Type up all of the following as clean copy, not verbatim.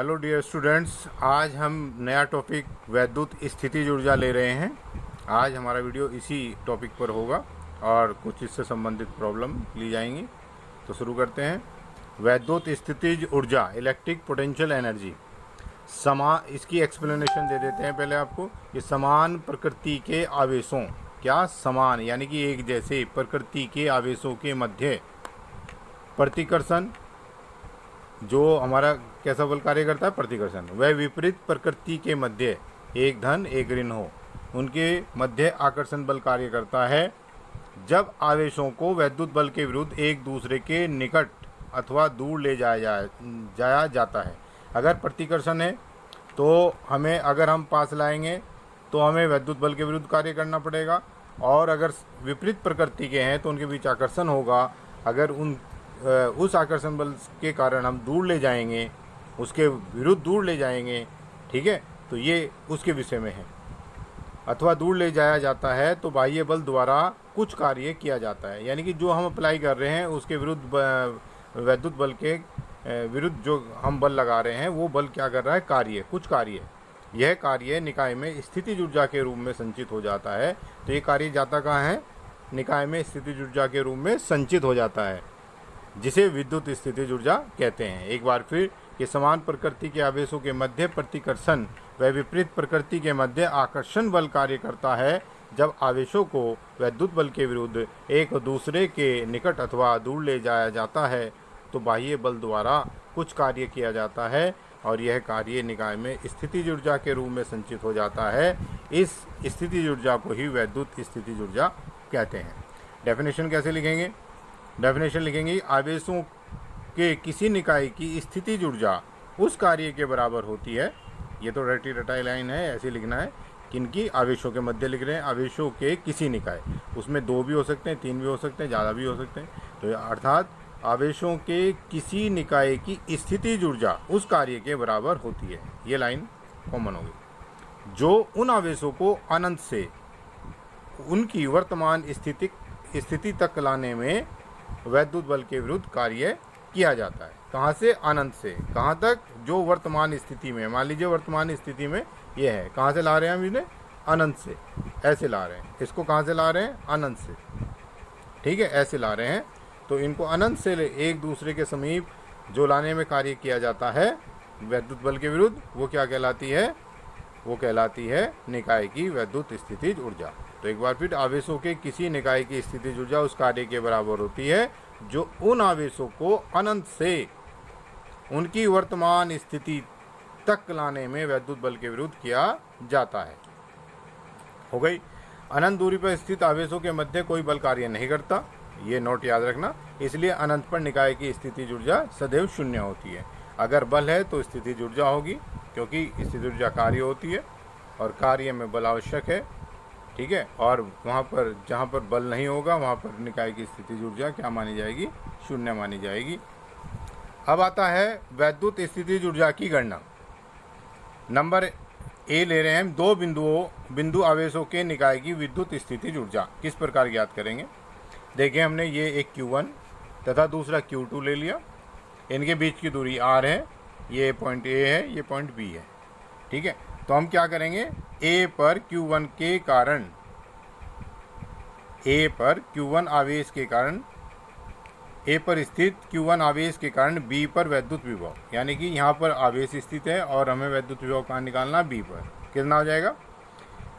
Hello dear students, आज हम नया टॉपिक वैद्युत स्थितिज ऊर्जा ले रहे हैं। आज हमारा वीडियो इसी टॉपिक पर होगा और कुछ इससे संबंधित प्रॉब्लम ली जाएंगी। तो शुरू करते हैं। वैद्युत स्थितिज ऊर्जा, इलेक्ट्रिक पोटेंशियल एनर्जी, इसकी एक्सप्लेनेशन दे देते हैं पहले आपको। ये समान प्रकृति के आवेशों, क्या समान यानी कि एक जैसे प्रकृति के आवेशों के मध्य प्रतिकर्षण, जो हमारा कैसा बल कार्य करता है, प्रतिकर्षण, वह विपरीत प्रकृति के मध्य एक धन एक ऋण हो, उनके मध्य आकर्षण बल कार्य करता है जब आवेशों को वैद्युत बल के विरुद्ध एक दूसरे के निकट अथवा दूर ले जाया जाता है। अगर प्रतिकर्षण है तो हमें, अगर हम पास लाएंगे तो हमें वैद्युत बल के विरुद्ध कार्य करना पड़ेगा, और अगर विपरीत प्रकृति के हैं तो उनके बीच आकर्षण होगा। अगर उस आकर्षण बल के कारण हम दूर ले जाएंगे, उसके विरुद्ध दूर ले जाएंगे, ठीक है, तो ये उसके विषय में है। अथवा दूर ले जाया जाता है तो बाह्य बल द्वारा कुछ कार्य किया जाता है, यानी कि जो हम अप्लाई कर रहे हैं उसके विरुद्ध, वैद्युत बल के विरुद्ध जो हम बल लगा रहे हैं वो बल क्या कर रहा है, कार्य, कुछ कार्य। यह कार्य निकाय में स्थितिज ऊर्जा के रूप में संचित हो जाता है। तो ये कार्य जाता कहाँ है, निकाय में स्थितिज ऊर्जा के रूप में संचित हो जाता है, जिसे विद्युत स्थितिज ऊर्जा कहते हैं। एक बार फिर, कि समान प्रकृति के आवेशों के मध्य प्रतिकर्षण व विपरीत प्रकृति के मध्य आकर्षण बल कार्य करता है जब आवेशों को वैद्युत बल के विरुद्ध एक दूसरे के निकट अथवा दूर ले जाया जाता है तो बाह्य बल द्वारा कुछ कार्य किया जाता है, और यह कार्य निकाय में स्थितिज ऊर्जा के रूप में संचित हो जाता है। इस स्थितिज ऊर्जा को ही वैद्युत स्थितिज ऊर्जा कहते हैं। डेफिनेशन कैसे लिखेंगे? डेफिनेशन लिखेंगे, आवेशों के किसी निकाय की स्थितिज ऊर्जा उस कार्य के बराबर होती है। ये तो रटी रटाई लाइन है, ऐसे लिखना है। किनकी? आवेशों के मध्य लिख रहे हैं, आवेशों के किसी निकाय, उसमें 2 भी हो सकते हैं, 3 भी हो सकते हैं, ज़्यादा भी हो सकते हैं। तो अर्थात आवेशों के किसी निकाय की स्थितिज ऊर्जा उस कार्य के बराबर होती है। ये लाइन कॉमन होगी। जो उन आवेशों को अनंत से उनकी वर्तमान स्थिति तक लाने में वैद्युत बल के विरुद्ध कार्य किया जाता है। कहाँ से? अनंत से। कहाँ तक? जो वर्तमान स्थिति में, मान लीजिए वर्तमान स्थिति में ये है, कहाँ से ला रहे हैं हम इन्हें? अनंत से। ऐसे ला रहे हैं इसको, कहाँ से ला रहे हैं? अनंत से, ठीक है, ऐसे ला रहे हैं। तो इनको अनंत से एक दूसरे के समीप जो लाने में कार्य किया जाता है वैद्युत बल के विरुद्ध, वो क्या कहलाती है? वो कहलाती है निकाय की वैद्युत स्थितिज ऊर्जा। तो एक बार फिर, आवेशों के किसी निकाय की स्थितिज ऊर्जा उस कार्य के बराबर होती है जो उन आवेशों को अनंत से उनकी वर्तमान स्थिति तक लाने में वैद्युत बल के विरुद्ध किया जाता है। हो गई। अनंत दूरी पर स्थित आवेशों के मध्य कोई बल कार्य नहीं करता, ये नोट याद रखना। इसलिए अनंत पर निकाय की स्थितिज ऊर्जा सदैव शून्य होती है। अगर बल है तो स्थितिज ऊर्जा होगी, क्योंकि स्थितिज ऊर्जा कार्य होती है और कार्य में बल आवश्यक है, ठीक है। और वहाँ पर जहाँ पर बल नहीं होगा वहाँ पर निकाय की स्थितिज ऊर्जा क्या मानी जाएगी? शून्य मानी जाएगी। अब आता है वैद्युत स्थितिज ऊर्जा की गणना। नंबर ए ले रहे हैं हम, 2 बिंदु आवेशों के निकाय की विद्युत स्थितिज ऊर्जा किस प्रकार ज्ञात करेंगे? देखिए, हमने ये एक Q1 तथा दूसरा Q2 ले लिया। इनके बीच की दूरी R है, ये पॉइंट A है, ये पॉइंट B है, ठीक है। तो हम क्या करेंगे? A पर Q1 के कारण, A पर Q1 आवेश के कारण, A पर स्थित Q1 आवेश के कारण B पर वैद्युत विभव, यानी कि यहाँ पर आवेश स्थित है और हमें वैद्युत विभव कहाँ निकालना? B पर। कितना हो जाएगा?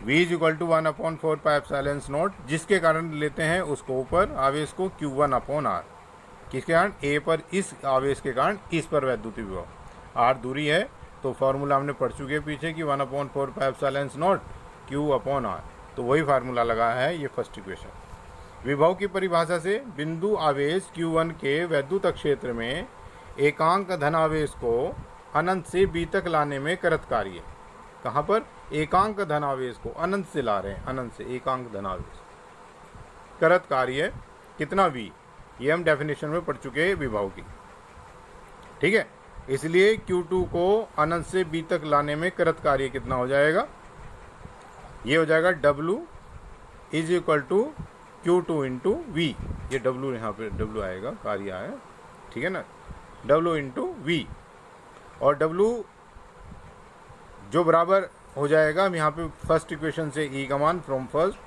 V = 1/4 पाई एप्सिलॉन नॉट, जिसके कारण लेते हैं उसको ऊपर आवेश को Q1/R। किसके कारण? A पर इस आवेश के कारण इस पर वैद्युत विभव। R दूरी है, तो फार्मूला हमने पढ़ चुके हैं पीछे कि 1/4 पाई एप्सिलॉन नॉट Q/R। तो वही फार्मूला लगा है, ये फर्स्ट इक्वेशन। विभव की परिभाषा से बिंदु आवेश Q1 के वैद्युत क्षेत्र में एकांक धनावेश को अनंत से B तक लाने में करत कार्य। कहाँ पर? एकांक धनावेश को अनंत से ला रहे हैं, अनंत से एकांक धनावेश, करत कार्य कितना? V। ये हम डेफिनेशन में पढ़ चुके हैं विभव की, ठीक है। इसलिए Q2 को अनंत से B तक लाने में करत कार्य कितना हो जाएगा? ये हो जाएगा W = Q2 × V। ये W यहाँ पे W आएगा, कार्य आया, ठीक है ना, W × V। और W जो बराबर हो जाएगा, हम यहाँ पे फर्स्ट इक्वेशन से ई का मान फ्रॉम फर्स्ट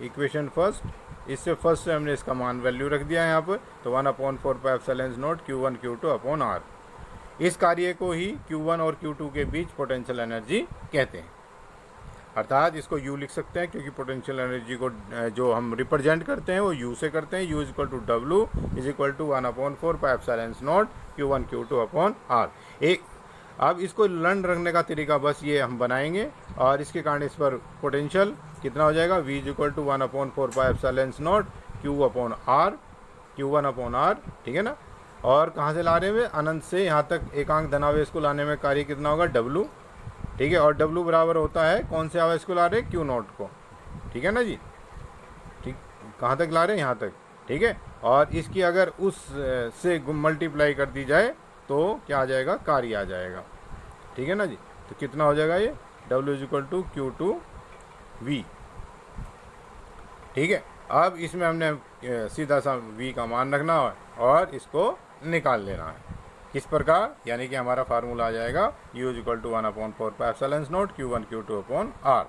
इक्वेशन फर्स्ट, इससे फर्स्ट से हमने इसका मान वैल्यू रख दिया है यहाँ पर, तो 1/4πε0 Q1 Q2 अपॉन R। इस कार्य को ही Q1 और Q2 के बीच पोटेंशियल एनर्जी कहते हैं, अर्थात इसको U लिख सकते हैं क्योंकि पोटेंशियल एनर्जी को जो हम रिप्रेजेंट करते हैं वो U से करते हैं। U = W = 1/4πε0 Q1 Q2 upon R। एक अब इसको लर्न रखने का तरीका बस ये हम बनाएंगे और इसके कारण इस पर पोटेंशियल कितना हो जाएगा, V = 1/4πε0 Q upon R, Q1 upon R, ठीक है ना। और कहाँ से ला रहे हैं, अनंत से यहाँ तक एकांक धनावेश को लाने में कार्य कितना होगा, W, ठीक है। और W बराबर होता है कौन से आवेश को ला रहे हैं, Q0 को, ठीक है ना जी। ठीक, कहाँ तक ला रहे हैं, यहाँ तक, ठीक है। और इसकी अगर उस से मल्टीप्लाई कर दी जाए तो क्या आ जाएगा, कार्य आ जाएगा, ठीक है ना जी। तो कितना हो जाएगा ये, W = Q2V, ठीक है। अब इसमें हमने सीधा सा V का मान रखना है और इसको निकाल लेना है। किस प्रकार, यानी कि हमारा फार्मूला आ जाएगा U = 1/4πε0 Q1 Q2 upon R।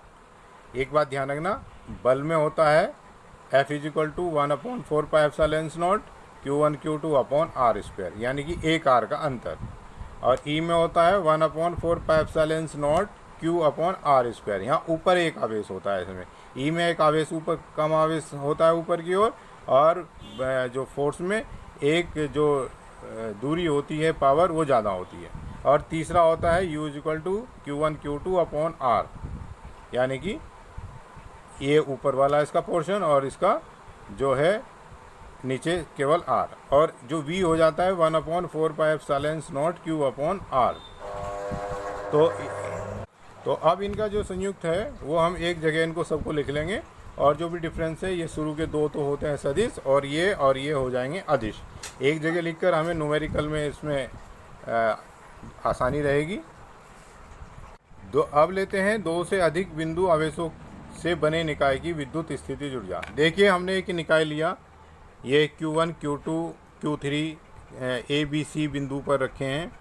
एक बात ध्यान रखना, बल में होता है F = 1/4πε0 Q1 Q2 upon R², यानी कि एक R का अंतर। और E में होता है 1/4πε0 Q अपॉन R²। यहाँ ऊपर एक आवेश होता है, इसमें E में एक आवेश ऊपर, कम आवेश होता है ऊपर की ओर, और जो फोर्स में एक जो दूरी होती है पावर वो ज़्यादा होती है। और तीसरा होता है U = Q1 Q2 upon R, यानी कि ये ऊपर वाला इसका पोर्शन और इसका जो है नीचे केवल R। और जो V हो जाता है 1/4πε0 Q अपॉन R। तो अब इनका जो संयुक्त है वो हम एक जगह इनको सबको लिख लेंगे, और जो भी डिफरेंस है, ये शुरू के दो तो होते हैं सदिश, और ये हो जाएंगे अदिश। एक जगह लिखकर हमें न्यूमेरिकल में इसमें आसानी रहेगी। अब लेते हैं दो से अधिक बिंदु आवेशों से बने निकाय की विद्युत स्थितिज ऊर्जा। देखिए हमने एक निकाय लिया, ये Q1 Q2 Q3 A B C बिंदु पर रखे हैं।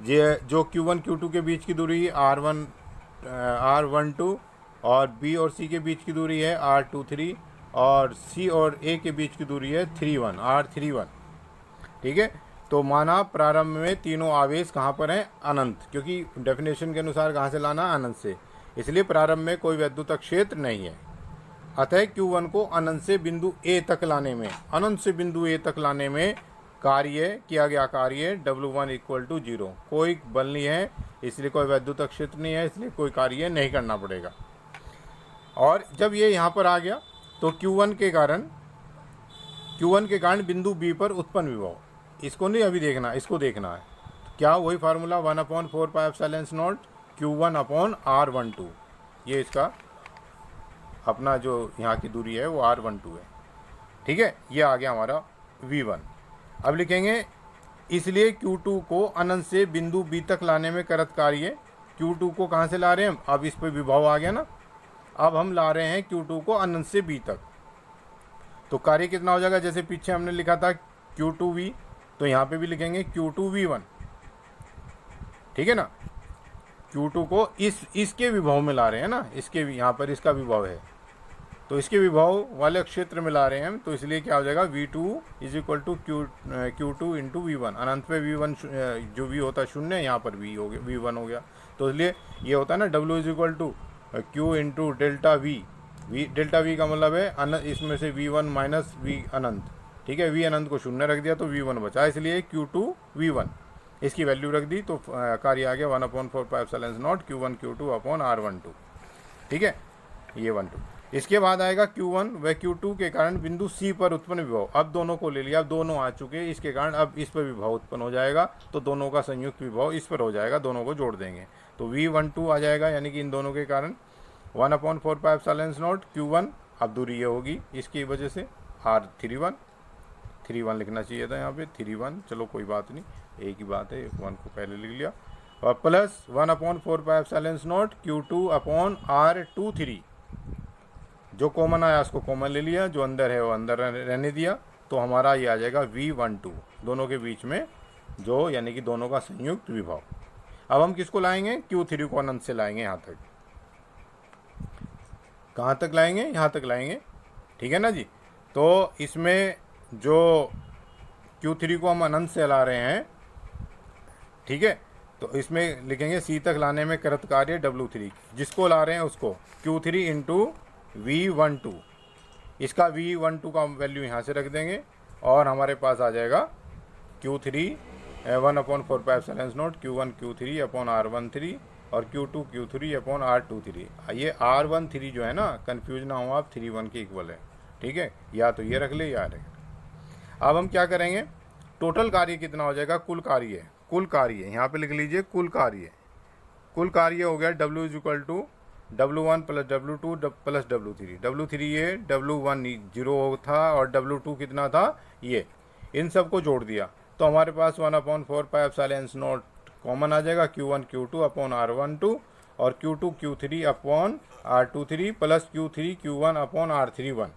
ये जो Q1 Q2 के बीच की दूरी R12 और B और C के बीच की दूरी है R23, और C और A के बीच की दूरी है R31, ठीक है। तो माना प्रारंभ में तीनों आवेश कहाँ पर हैं, अनंत, क्योंकि डेफिनेशन के अनुसार कहाँ से लाना, अनंत से, इसलिए प्रारंभ में कोई वैद्युत क्षेत्र नहीं है। अतः Q1 को अनंत से बिंदु A तक लाने में, कार्य किया गया कार्य W1 = 0, कोई बल नहीं है, इसलिए कोई वैद्युत क्षेत्र नहीं है, इसलिए कोई कार्य नहीं करना पड़ेगा। और जब ये यहाँ पर आ गया तो Q1 के कारण बिंदु B पर उत्पन्न विभव, इसको नहीं अभी देखना, इसको देखना है। क्या, वही फार्मूला 1/4πε0 Q1 अपॉन R12, ये इसका अपना जो यहाँ की दूरी है वो R12 है, ठीक है। ये आ गया हमारा V1। अब लिखेंगे, इसलिए Q2 को अनंत से बिंदु B तक लाने में करत कार्य, Q2 को कहाँ से ला रहे हैं हम, अब इस पर विभव आ गया ना, अब हम ला रहे हैं Q2 को अनंत से B तक, तो कार्य कितना हो जाएगा, जैसे पीछे हमने लिखा था Q2V, तो यहाँ पे भी लिखेंगे Q2V1, ठीक है ना। Q2 को इसके विभव में ला रहे हैं ना, इसके यहाँ पर इसका विभव है, तो इसके विभव वाले क्षेत्र में ला रहे हैं हम, तो इसलिए क्या हो जाएगा, V2 = Q2 × V1। अनंत पे V1 जो V होता है 0, यहाँ पर V1 हो गया, तो इसलिए ये होता है ना W = Q × delta V। Delta V का मतलब है इसमें से V1 माइनस V अनंत, ठीक है। V अनंत को 0 रख दिया तो V1 बचा, इसलिए Q2V1 इसकी वैल्यू रख दी, तो कार्य आ गया 1/4πε0 Q1 Q2 अपॉन R12, ठीक है, ये 12। इसके बाद आएगा Q1 व Q2 के कारण बिंदु C पर उत्पन्न विभव। अब दोनों को ले लिया, अब दोनों आ चुके, इसके कारण अब इस पर विभव उत्पन्न हो जाएगा, तो दोनों का संयुक्त विभव इस पर हो जाएगा, दोनों को जोड़ देंगे तो V12 आ जाएगा, यानी कि इन दोनों के कारण 1/4πε0 Q1, अब दूरी ये होगी इसकी वजह से R31 लिखना चाहिए था यहाँ पे 31, चलो कोई बात नहीं, एक ही बात है, 1 को पहले लिख लिया, और प्लस 1/4πε0 Q2 अपॉन R23, जो कॉमन आया उसको कॉमन ले लिया, जो अंदर है वो अंदर रहने दिया, तो हमारा ये आ जाएगा V12, दोनों के बीच में जो, यानी कि दोनों का संयुक्त विभव। अब हम किसको लाएंगे, Q3 को अनंत से लाएंगे यहाँ तक। कहाँ तक लाएंगे, यहाँ तक लाएंगे, ठीक है ना जी। तो इसमें जो Q3 को हम अनंत से ला रहे हैं, ठीक है, तो इसमें लिखेंगे C तक लाने में कृत कार्य W3, जिसको ला रहे हैं उसको Q3 इंटू V12, इसका V12 का वैल्यू यहाँ से रख देंगे और हमारे पास आ जाएगा Q3 1/4πε0 Q1 Q3 upon R13 और Q2 Q3 अपॉन R23। ये R13 जो है ना, कन्फ्यूज ना हो आप, 31 के इक्वल है, ठीक है, या तो ये रख ले या रख। अब हम क्या करेंगे, टोटल कार्य कितना हो जाएगा, कुल कार्य, कुल कार्य यहाँ पे लिख लीजिए, कुल कार्य, कुल कार्य हो गया W is equal to W1 plus W2 plus W3। W3 ये, W1 0 था और W2 कितना था ये, इन सब को जोड़ दिया तो हमारे पास 1/4πε0 कॉमन आ जाएगा, Q1 Q2 अपॉन R12 और Q2 Q3 upon R23 plus Q3 Q1 upon R31,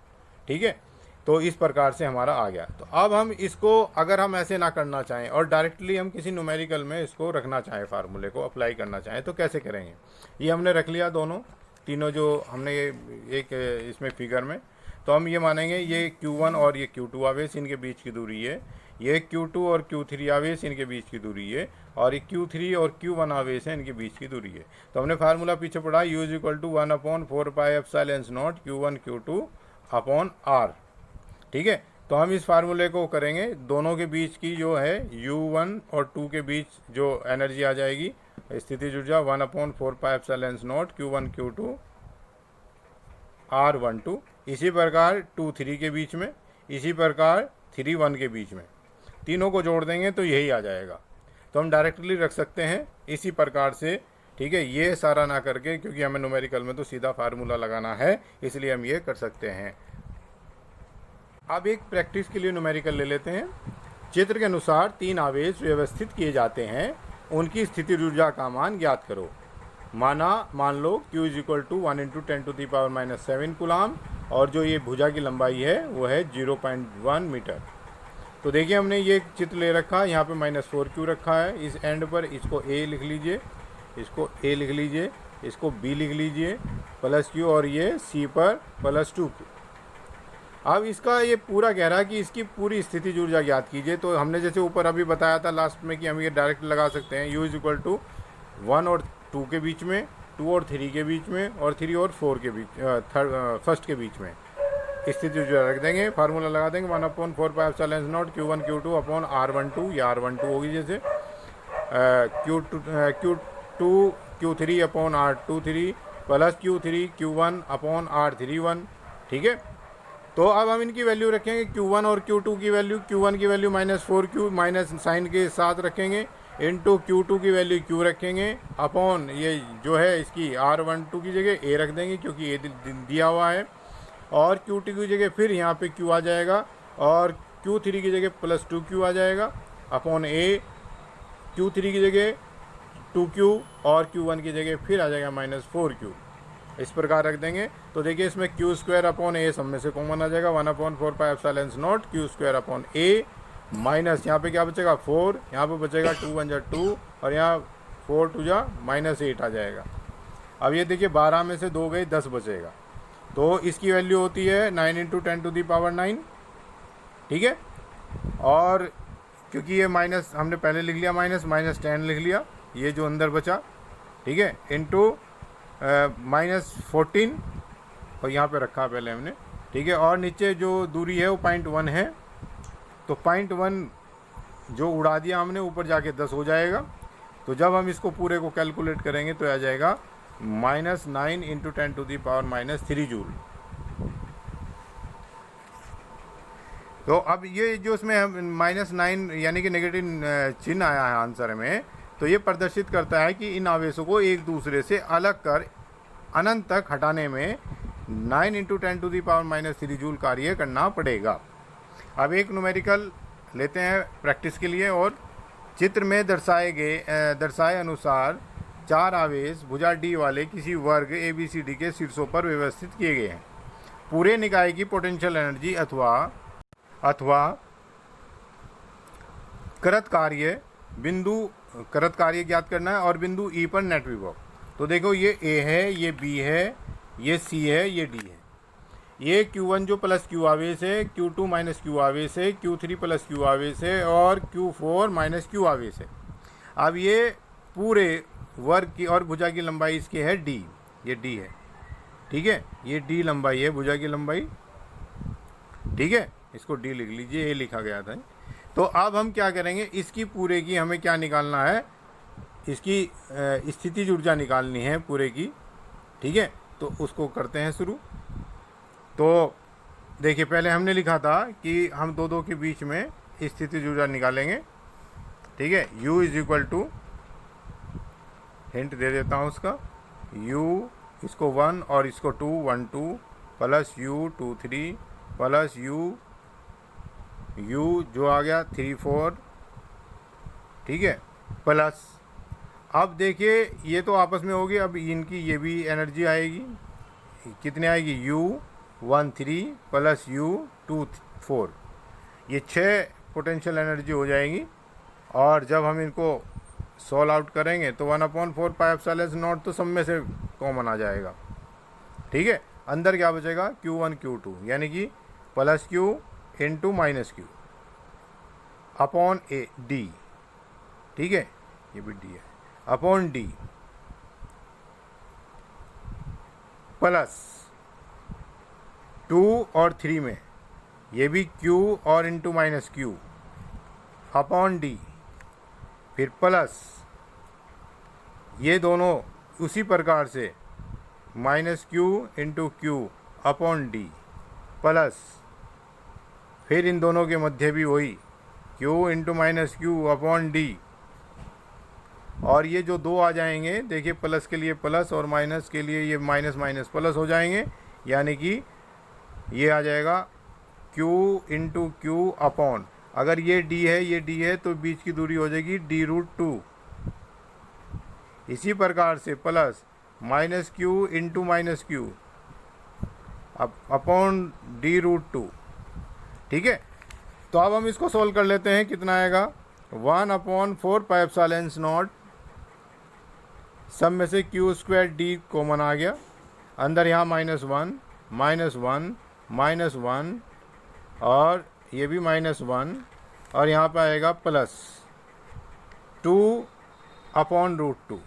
ठीक है। तो इस प्रकार से हमारा आ गया। तो अब हम इसको अगर हम ऐसे ना करना चाहें और डायरेक्टली हम किसी न्यूमेरिकल में इसको रखना चाहें, फार्मूले को अप्लाई करना चाहें, तो कैसे करेंगे। ये हमने रख लिया दोनों तीनों जो हमने एक इसमें फिगर में, तो हम ये मानेंगे ये Q1 और ये Q2 आवेश इनके बीच की दूरी है, ये Q2 और Q3 आवेश इनके बीच की दूरी है, और ये Q3 और Q1 आवेश है इनके बीच की दूरी है। तो हमने फार्मूला पीछे पढ़ा, U is equal to 1/4πε0 Q1 Q2 upon R, ठीक है। तो हम इस फार्मूले को करेंगे, दोनों के बीच की जो है U1 और 2 के बीच जो एनर्जी आ जाएगी, स्थितिज ऊर्जा 1/4πε0 Q1 Q2 R12, इसी प्रकार 2 3 के बीच में, इसी प्रकार 3 1 के बीच में, तीनों को जोड़ देंगे तो यही आ जाएगा। तो हम डायरेक्टली रख सकते हैं इसी प्रकार से, ठीक है, ये सारा ना करके, क्योंकि हमें न्यूमेरिकल में तो सीधा फार्मूला लगाना है, इसलिए हम ये कर सकते हैं। अब एक प्रैक्टिस के लिए न्यूमेरिकल ले लेते हैं। चित्र के अनुसार 3 आवेश व्यवस्थित किए जाते हैं, उनकी स्थिति ऊर्जा का मान ज्ञात करो। मान लो Q is equal to 1 × 10⁻⁷ coulomb और जो ये भुजा की लंबाई है वो है 0.1 मीटर। तो देखिए हमने ये चित्र ले रखा है, यहाँ पे -4Q रखा है इस एंड पर, इसको A लिख लीजिए, इसको A लिख लीजिए, इसको B लिख लीजिए +Q और ये C पर +2Q। अब इसका ये पूरा कह रहा है कि इसकी पूरी स्थिति ऊर्जा ज्ञात कीजिए। तो हमने जैसे ऊपर अभी बताया था लास्ट में कि हम ये डायरेक्ट लगा सकते हैं, U इज इक्वल टू 1 और 2 के बीच में, 2 और 3 के बीच में, और 3 और 4 के बीच, फर्स्ट के बीच में स्थिति ऊर्जा रख देंगे, फार्मूला लगा देंगे 1/4πε0 Q1 Q2 अपॉन R12, या R12 होगी जैसे Q2 Q3 upon R23 plus Q3 Q1 upon R31, ठीक है। तो अब हम इनकी वैल्यू रखेंगे, Q1 और Q2 की वैल्यू, Q1 की वैल्यू -4Q माइनस साइन के साथ रखेंगे, इनटू Q2 की वैल्यू Q रखेंगे अपॉन ये जो है इसकी R12 की जगह A रख देंगे क्योंकि ये दिया हुआ है, और Q2 की जगह फिर यहाँ पे Q आ जाएगा और Q3 की जगह +2Q आ जाएगा अपॉन A, Q3 की जगह 2Q और Q1 की जगह फिर आ जाएगा -4Q, इस प्रकार रख देंगे। तो देखिए इसमें Q² अपॉन A सब में से कॉमन आ जाएगा, 1/4πε0 Q² अपॉन A माइनस यहाँ पे क्या बचेगा 4, यहाँ पे बचेगा 2 1 = 2 और यहाँ 4 2 -8 आ जाएगा। अब ये देखिए 12 में से 2 गए, 10 बचेगा, तो इसकी वैल्यू होती है 9 × 10⁹, ठीक है। और क्योंकि ये माइनस हमने पहले लिख लिया, -10 लिख लिया, ये जो अंदर बचा, ठीक है, इंटू -14 और यहाँ पे रखा पहले हमने, ठीक है। और नीचे जो दूरी है वो 0.1 है, तो 0.1 जो उड़ा दिया हमने ऊपर जाके 10 हो जाएगा। तो जब हम इसको पूरे को कैलकुलेट करेंगे तो आ जाएगा -9 × 10⁻³ जूल। तो अब ये जो इसमें -9 यानी कि नेगेटिव चिन्ह आया है आंसर में, तो ये प्रदर्शित करता है कि इन आवेशों को एक दूसरे से अलग कर अनंत तक हटाने में 9 × 10⁻³ जूल कार्य करना पड़ेगा। अब एक न्यूमेरिकल लेते हैं प्रैक्टिस के लिए, और चित्र में दर्शाए अनुसार 4 आवेश भुजा D वाले किसी वर्ग ABCD के शीर्षों पर व्यवस्थित किए गए हैं। पूरे निकाय की पोटेंशियल एनर्जी अथवा कृत कार्य बिंदु करत कार्य ज्ञात करना है और बिंदु ई पर नेट विभव। तो देखो ये ए है, ये बी है, ये सी है, ये डी है। ये Q1 जो प्लस Q आवेश है, Q2 माइनस Q आवेश है, Q3 प्लस Q आवेश है और Q4 माइनस Q आवेश है। अब ये पूरे वर्ग की और भुजा की लंबाई इसकी है D, ये D है, ठीक है, ये D लंबाई है भुजा की लंबाई, ठीक है, इसको D लिख लीजिए, ये लिखा गया था। तो अब हम क्या करेंगे, इसकी पूरे की हमें क्या निकालना है, इसकी स्थितिज ऊर्जा निकालनी है पूरे की, ठीक है। तो उसको करते हैं शुरू। तो देखिए पहले हमने लिखा था कि हम दो के बीच में स्थितिज ऊर्जा निकालेंगे, ठीक है। U is equal to, hint दे देता हूँ उसका, U इसको 1 और इसको 2, 1 2 प्लस U 2 3 प्लस U जो आ गया 3 4, ठीक है, प्लस अब देखिए ये तो आपस में होगी, अब इनकी ये भी एनर्जी आएगी, कितने आएगी, U 1 3 प्लस U 2 4, ये 6 पोटेंशियल एनर्जी हो जाएगी। और जब हम इनको सॉल्व आउट करेंगे तो 1/4 पाई एप्सिलॉन नॉट तो सब में से कॉमन आ जाएगा, ठीक है। अंदर क्या बचेगा, Q1 Q2 यानी कि plus Q into minus Q upon A D, ठीक है, ये भी डी है, अपॉन डी प्लस 2 और 3 में ये भी Q और into minus Q upon D, फिर प्लस ये दोनों उसी प्रकार से minus Q into Q upon D plus फिर इन दोनों के मध्य भी वही Q into minus Q upon D, और ये जो दो आ जाएंगे देखिए, प्लस के लिए प्लस और माइनस के लिए ये माइनस माइनस प्लस हो जाएंगे, यानी कि ये आ जाएगा Q इंटू Q अपॉन, अगर ये D है ये D है तो बीच की दूरी हो जाएगी D√2। इसी प्रकार से plus minus Q into minus Q upon D√2, ठीक है। तो अब हम इसको सोल्व कर लेते हैं, कितना आएगा, 1/4 पाई एप्सिलॉन नॉट, सब में से Q² D कॉमन आ गया, अंदर यहाँ -1 -1 -1 और ये भी -1 और यहाँ पे आएगा प्लस 2/√2।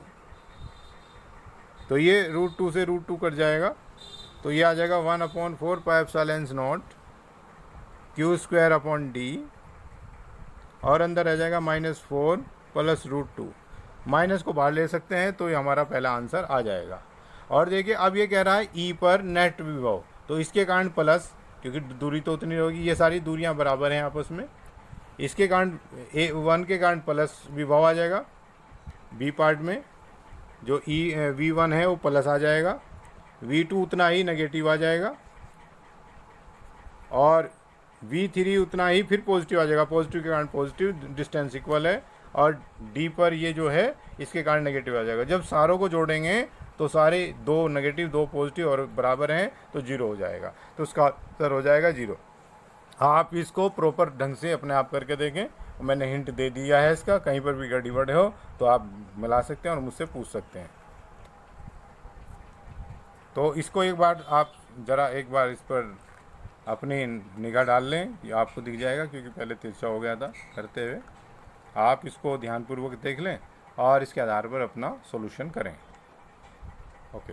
तो ये √2 से √2 कट जाएगा, तो ये आ जाएगा 1/4 pi epsilon not Q² upon D और अंदर आ जाएगा -4 प्लस √2, माइनस को बाहर ले सकते हैं तो ये हमारा पहला आंसर आ जाएगा। और देखिए अब ये कह रहा है E पर नेट विभव, तो इसके कारण प्लस, क्योंकि दूरी तो उतनी होगी, ये सारी दूरियां बराबर हैं आपस में, इसके कारण A1 के कारण प्लस विभव आ जाएगा, B पार्ट में जो V1 है वो प्लस आ जाएगा, V2 उतना ही नेगेटिव आ जाएगा और V3 उतना ही फिर पॉजिटिव आ जाएगा, पॉजिटिव के कारण पॉजिटिव, डिस्टेंस इक्वल है, और D पर ये जो है इसके कारण नेगेटिव आ जाएगा। जब सारों को जोड़ेंगे तो सारे 2 नेगेटिव 2 पॉजिटिव और बराबर हैं तो 0 हो जाएगा, तो उसका आंसर हो जाएगा 0। आप इसको प्रॉपर ढंग से अपने आप करके देखें, मैंने हिंट दे दिया है इसका, कहीं पर भी गड़बड़ हो तो आप मिला सकते हैं और मुझसे पूछ सकते हैं। तो इसको एक बार आप ज़रा एक बार इस पर अपनी निगाह डाल लें, ये आपको दिख जाएगा, क्योंकि पहले तिरछा हो गया था करते हुए। आप इसको ध्यानपूर्वक देख लें और इसके आधार पर अपना सॉल्यूशन करें। ओके।